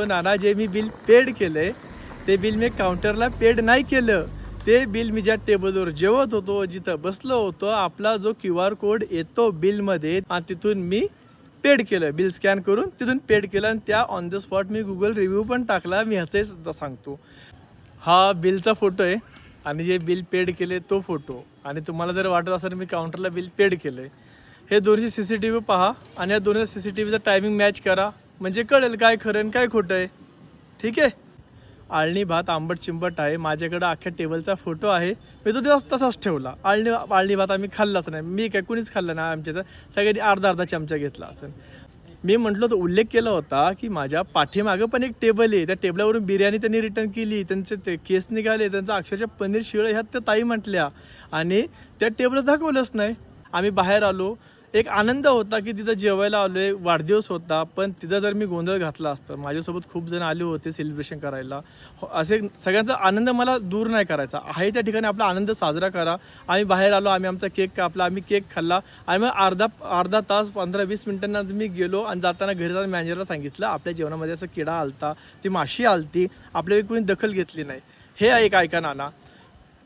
नाना जे मी bill paid केलंय ते बिल मी काउंटरला पेड नाही केलं. ते बिल मी ज्या टेबलवर जेवत होतो, जिथं बसलो होतो, आपला जो QR कोड येतो बिलमध्ये आणि तिथून मी पेड केलं. बिल स्कॅन करून तिथून पेड केलं आणि त्या on the spot me Google review पण टाकला. मी ह्याचे सांगतो, हा बिलचा फोटो आहे आणि जे बिल पेड केले तो फोटो. आणि तुम्हाला जर वाटत असेल मी काउंटरला बिल पेड केलं आहे, हे दोन्ही CCTV पहा आणि या दोन्ही CCTVचा टायमिंग मॅच करा, म्हणजे कळेल काय खरं आणि काय खोटं आहे. ठीक आहे. आळणी भात आंबट चिंबट आहे. माझ्याकडं अख्ख्या टेबलचा फोटो आहे. मी तो दिवस तसाच ठेवला. आळणी भात आम्ही खाल्लाच नाही. मी काय कुणीच खाल्लं नाही आमच्याचं. सगळ्यांनी अर्धा चमचा घेतला असेल. मी म्हटलं तो उल्लेख केला होता की माझ्या पाठीमागं पण एक टेबल आहे. त्या टेबलावरून बिर्याणी त्यांनी रिटर्न केली. त्यांचे ते केस निघाले. त्यांचा अक्षरशः पनीर शिळे ह्यात त्या ताई म्हटल्या आणि त्या टेबलला दाखवलंच नाही. आम्ही बाहेर आलो. एक आनंद होता की तिथं जेवायला आलो आहे. वाढदिवस होता. पण तिथं जर मी गोंधळ घातला असतं, माझ्यासोबत खूप जण आले होते सेलिब्रेशन करायला, असे सगळ्यांचा आनंद मला दूर नाही करायचा आहे. त्या ठिकाणी आपला आनंद साजरा करा. आम्ही बाहेर आलो, आम्ही आमचा केक कापला, आम्ही केक खाल्ला. आणि मग अर्धा तास 15-20 मिनिटांना मी गेलो आणि जाताना घरी जाऊन मॅनेजरला सांगितलं आपल्या जेवणामध्ये असं किडा आलता, ती माशी आलती, आपल्याला कोणी दखल घेतली नाही. हे एक ऐका नाना.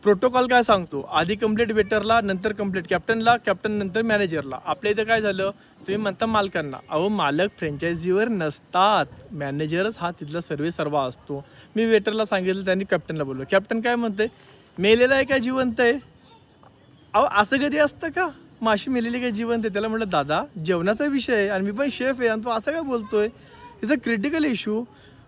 प्रोटोकॉल काय सांगतो, आधी कंप्लेंट वेटरला, नंतर कंप्लेंट कॅप्टनला, कॅप्टन नंतर मॅनेजरला. आपल्या इथं काय झालं, तुम्ही म्हणता मालकांना. अहो मालक फ्रँचायझीवर नसतात, मॅनेजरच हा तिथला सर्वा असतो. मी वेटरला सांगितलं, त्यांनी कॅप्टनला बोललो. कॅप्टन काय म्हणते, मेलेला आहे का जिवंत आहे? अहो असं कधी असतं का, माशी मेलेली काय जिवंत आहे? त्याला म्हटलं दादा जेवणाचा विषय आहे आणि मी पण शेफ आहे आणि तो असं काय बोलतोय, इट्स अ क्रिटिकल इश्यू.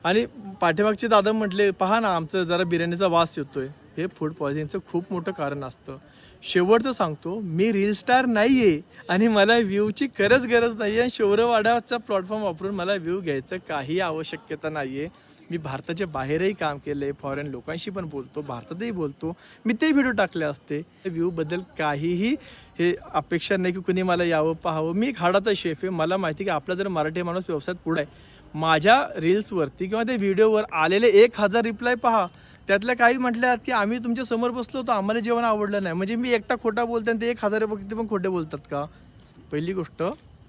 आणि पाठीमागचे दादा म्हटले पहा ना आमचं जरा बिर्याणीचा वास येतोय. हे फूड पॉयझनिंगचं खूप मोठं कारण असतं. शेवटचं सांगतो, मी रील स्टार नाही आहे आणि मला व्ह्यूची गरज नाही आहे. आणि शौर्यवाडाचा प्लॅटफॉर्म वापरून मला व्ह्यू घ्यायचं काही आवश्यकता नाही आहे. मी भारताच्या बाहेरही काम केलं आहे, फॉरेन लोकांशी पण बोलतो, भारतातही बोलतो. मी ते व्हिडिओ टाकले असते. व्ह्यूबद्दल काहीही हे अपेक्षा नाही की कुणी मला यावं पाहावं. मी एक हाडाचा शेफ आहे. मला माहिती की आपला जर मराठी माणूस व्यवसायात पुढे आहे. माझ्या रील्सवरती किंवा त्या व्हिडिओवर आलेले 1000 रिप्लाय पहा. त्यातल्या काही म्हटल्या की आम्ही तुमच्या समोर बसलो होतो, आम्हाला जेवण आवडलं नाही. म्हणजे मी एकटा खोटा बोलतो आणि ते 1000 व्यक्ती पण खोटे बोलतात का? पहिली गोष्ट,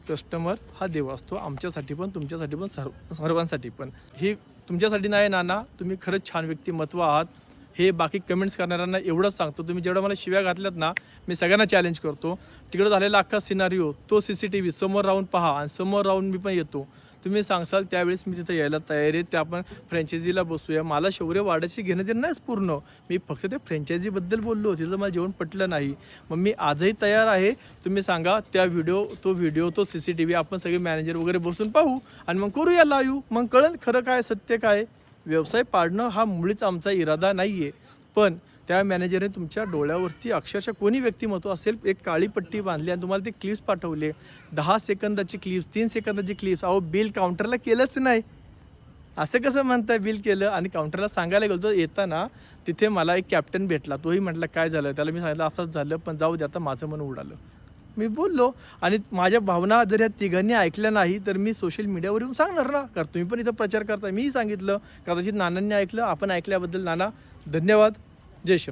कस्टमर हा देव असतो, आमच्यासाठी पण तुमच्यासाठी पण सर्वांसाठी पण. ही तुमच्यासाठी नाही नाना, तुम्ही खरंच छान व्यक्तिमत्व आहात. हे बाकी कमेंट्स करणाऱ्यांना एवढंच सांगतो, तुम्ही जेवढं मला शिव्या घातल्यात ना, मी सगळ्यांना चॅलेंज करतो. तिकडं झालेला अख्खा सिनारिओ तो CCTV समोर राहून पहा आणि समोर राहून मी पण येतो. तुम्ही सांगसाल त्यावेळेस मी तिथं यायला तयार आहे. ते आपण फ्रँचायझीला बसूया. मला शौर्य वाढायची घेणं देणं नाहीच पूर्ण. मी फक्त त्या फ्रँचायझीबद्दल बोललो, तिथं मला जेवण पटलं नाही. मग मी आजही तयार आहे. तुम्ही सांगा तो व्हिडिओ तो CCTV आपण सगळे मॅनेजर वगैरे बसून पाहू आणि मग करूया लाईव्ह. मग कळेल खरं काय सत्य काय. व्यवसाय पाडणं हा मुळीच आमचा इरादा नाही आहे. पण त्या मॅनेजरने तुमच्या डोळ्यावरती अक्षरशः कोणी व्यक्तिमत्व असेल एक काळी पट्टी बांधली आणि तुम्हाला ते क्लिप्स पाठवले. 10 सेकंदाची क्लिप्स, 3 सेकंदाची क्लिप्स. अहो बिल काउंटरला केलंच नाही. असं कसं म्हणताय बिल केलं? आणि काउंटरला सांगायला गेलो येताना तिथे मला एक कॅप्टन भेटला. तोही म्हटलं काय झालं? त्याला मी सांगितलं असंच झालं, पण जाऊ दे आता माझं मन उडालं. मी बोललो आणि माझ्या भावना जर या तिघांनी ऐकल्या नाही तर मी सोशल मीडियावर येऊन सांगणार ना. कारण तुम्ही पण इथं प्रचार करताय. मीही सांगितलं, कदाचित नानांनी ऐकलं. आपण ऐकल्याबद्दल नाना धन्यवाद. जय श्री